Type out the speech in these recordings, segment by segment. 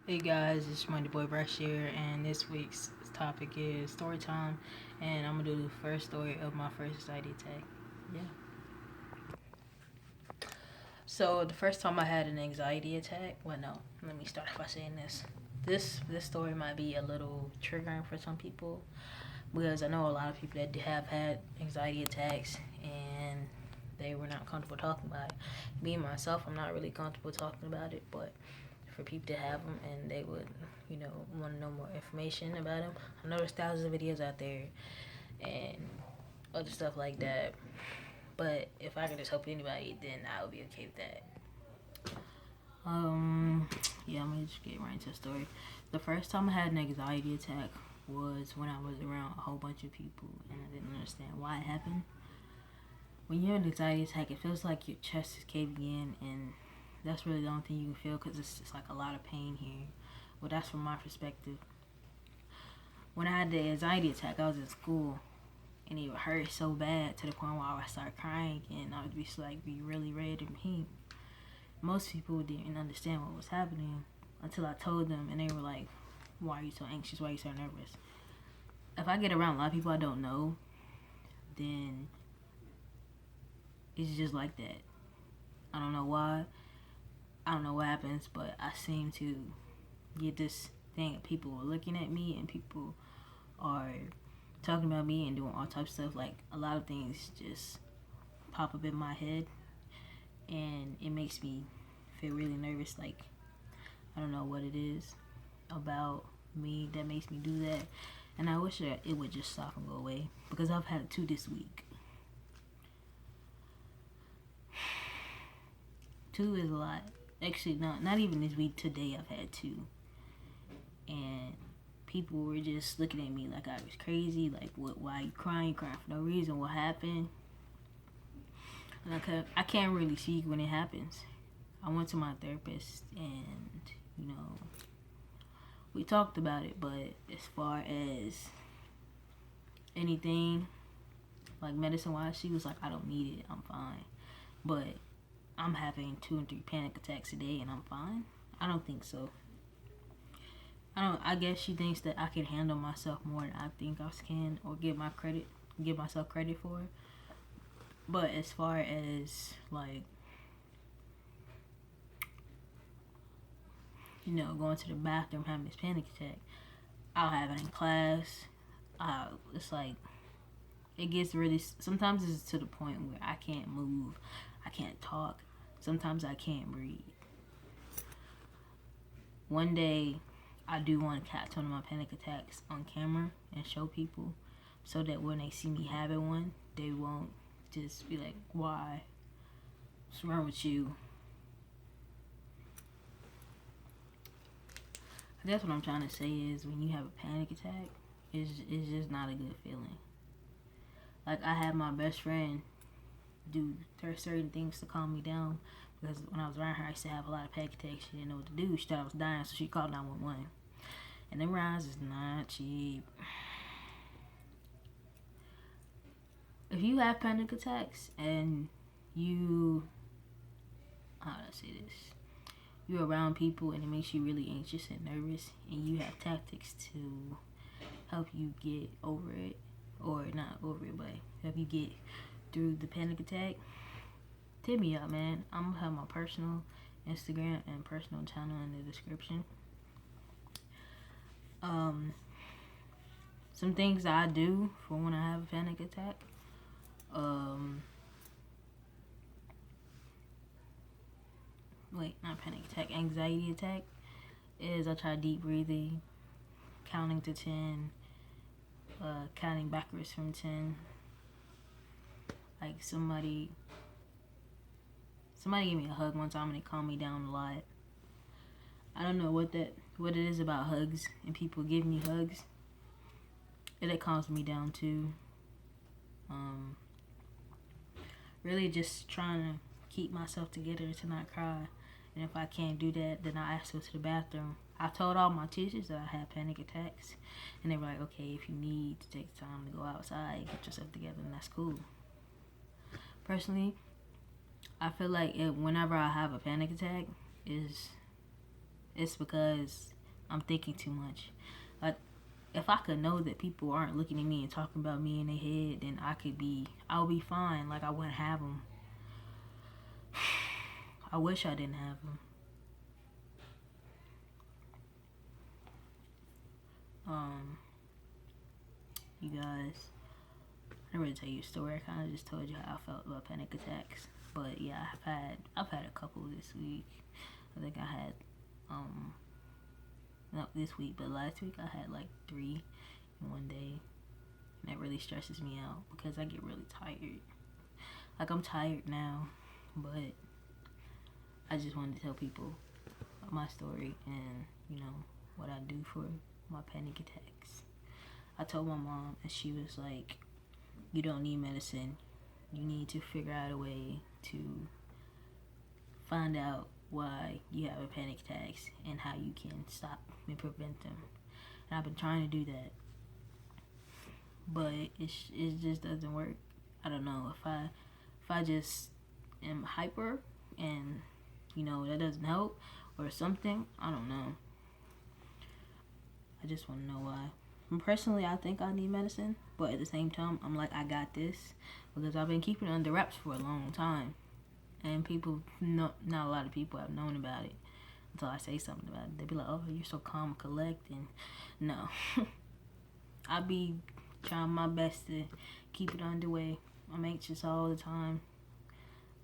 Hey guys, it's Monday Boy Brush here, and this week's topic is story time. And I'm gonna do the first story of my first anxiety attack. Yeah. So the first time I had an anxiety attack, well, no, let me start by saying this. This story might be a little triggering for some people because I know a lot of people that have had anxiety attacks and they were not comfortable talking about it. Me myself, I'm not really comfortable talking about it, but for people to have them and they would, want to know more information about them. I know there's thousands of videos out there and other stuff like that. But if I could just help anybody, then I would be okay with that. Yeah, I'm gonna just get right into the story. The first time I had an anxiety attack was when I was around a whole bunch of people and I didn't understand why it happened. When you have an anxiety attack, it feels like your chest is caving in, and that's really the only thing you can feel because it's like a lot of pain here. Well, that's from my perspective. When I had the anxiety attack, I was in school, and it hurt so bad to the point where I would start crying, and I would be really red and pink. Most people didn't understand what was happening until I told them, and they were like, "Why are you so anxious? Why are you so nervous?" If I get around a lot of people I don't know, then it's just like that. I don't know why. I don't know what happens, but I seem to get this thing. People are looking at me, and people are talking about me and doing all types of stuff. Like a lot of things just pop up in my head, and it makes me feel really nervous. Like I don't know what it is about me that makes me do that, and I wish that it would just stop and go away because I've had two this week. Two is a lot. Actually, not even this week. Today I've had two, and people were just looking at me like I was crazy. Like, what? Why are you crying? You crying for no reason? What happened? And I can't really see when it happens. I went to my therapist, and we talked about it. But as far as anything like medicine wise, she was like, "I don't need it. I'm fine." But I'm having 2 and 3 panic attacks a day, and I'm fine. I don't think so. I guess she thinks that I can handle myself more than I think I can, or give myself credit for it. But as far as like, going to the bathroom having this panic attack, I'll have it in class. It's like it gets really. Sometimes it's to the point where I can't move, I can't talk. Sometimes I can't breathe. One day, I do want to catch one of my panic attacks on camera and show people, so that when they see me having one, they won't just be like, "Why? What's wrong with you?" That's what I'm trying to say is when you have a panic attack, it's just not a good feeling. Like I had my best friend do certain things to calm me down because when I was around her, I used to have a lot of panic attacks. She didn't know what to do. She thought I was dying, so she called 911. And them rides is not cheap. If you have panic attacks and how do I say this? You're around people and it makes you really anxious and nervous, and you have tactics to help you get over it, or not over it, but help you get through the panic attack, hit me up, man. I'm gonna have my personal Instagram and personal channel in the description. Some things I do for when I have a panic attack. Not panic attack, anxiety attack, is I try deep breathing, counting to 10, counting backwards from 10. Like somebody gave me a hug one time and it calmed me down a lot. I don't know what it is about hugs and people give me hugs. It calms me down too. Really just trying to keep myself together to not cry. And if I can't do that, then I ask to go to the bathroom. I told all my teachers that I had panic attacks, and they were like, "Okay, if you need to take time to go outside, get yourself together, and that's cool." Personally, I feel like whenever I have a panic attack, it's because I'm thinking too much. Like, if I could know that people aren't looking at me and talking about me in their head, then I'll be fine. Like, I wouldn't have them. I wish I didn't have them. You guys, I didn't really tell you a story. I kind of just told you how I felt about panic attacks. But yeah, I've had a couple this week. I think I had not this week, but last week I had like 3 in one day. And that really stresses me out because I get really tired. Like, I'm tired now, but I just wanted to tell people my story and, you know, what I do for my panic attacks. I told my mom, and she was like, you don't need medicine. You need to figure out a way to find out why you have panic attacks and how you can stop and prevent them. And I've been trying to do that, but it just doesn't work. I don't know, if I just am hyper and, you know, that doesn't help or something, I don't know. I just want to know why. And personally, I think I need medicine, but at the same time, I'm like, I got this because I've been keeping it under wraps for a long time, and not a lot of people have known about it until I say something about it. They be like, "Oh, you're so calm and collected." No, I be trying my best to keep it underway. I'm anxious all the time.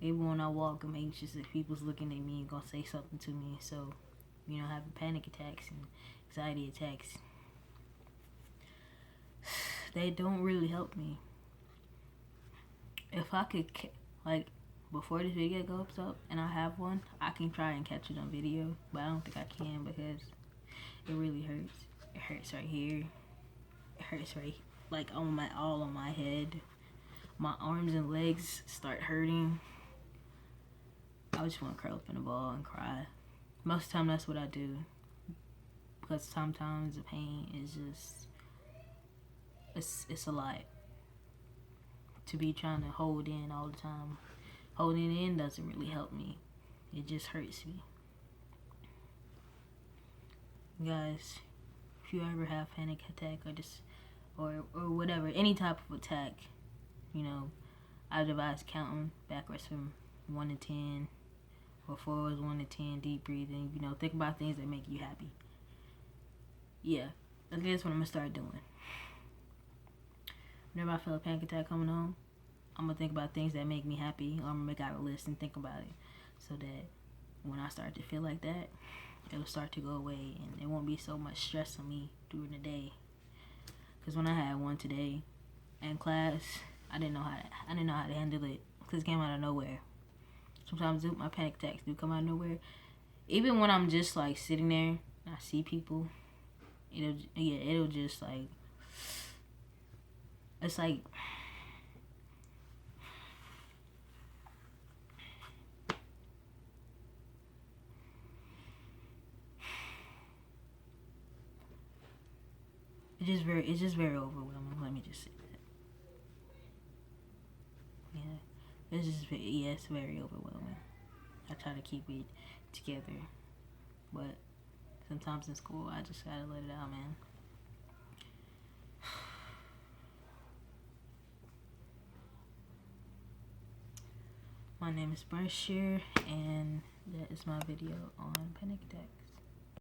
Even when I walk, I'm anxious if people's looking at me and gonna say something to me. So, you know, having panic attacks and anxiety attacks, they don't really help me. If I could, like, before this video goes up and I have one, I can try and catch it on video, but I don't think I can because it really hurts. It hurts right here. It hurts right, like, all on my head. My arms and legs start hurting. I just want to curl up in a ball and cry. Most of the time, that's what I do. Because sometimes the pain is just, it's a lot to be trying to hold in all the time. Holding in doesn't really help me. It just hurts me. Guys, if you ever have panic attack or whatever, any type of attack, you know, I advise counting backwards from 1 to 10 or forwards 1 to 10, deep breathing, you know, think about things that make you happy. Yeah, that's what I'm gonna start doing. Whenever I feel a panic attack coming on, I'm gonna think about things that make me happy, or I'm gonna make out a list and think about it, so that when I start to feel like that, it'll start to go away and it won't be so much stress on me during the day. Because when I had one today in class, I didn't know how to handle it because it came out of nowhere. Sometimes my panic attacks do come out of nowhere. Even when I'm just like sitting there and I see people, it'll just like, it's like, it's just very overwhelming. Let me just say that. Yeah, it's very overwhelming. I try to keep it together, but sometimes in school, I just gotta let it out, man. My name is Marcia, and that is my video on panic attack.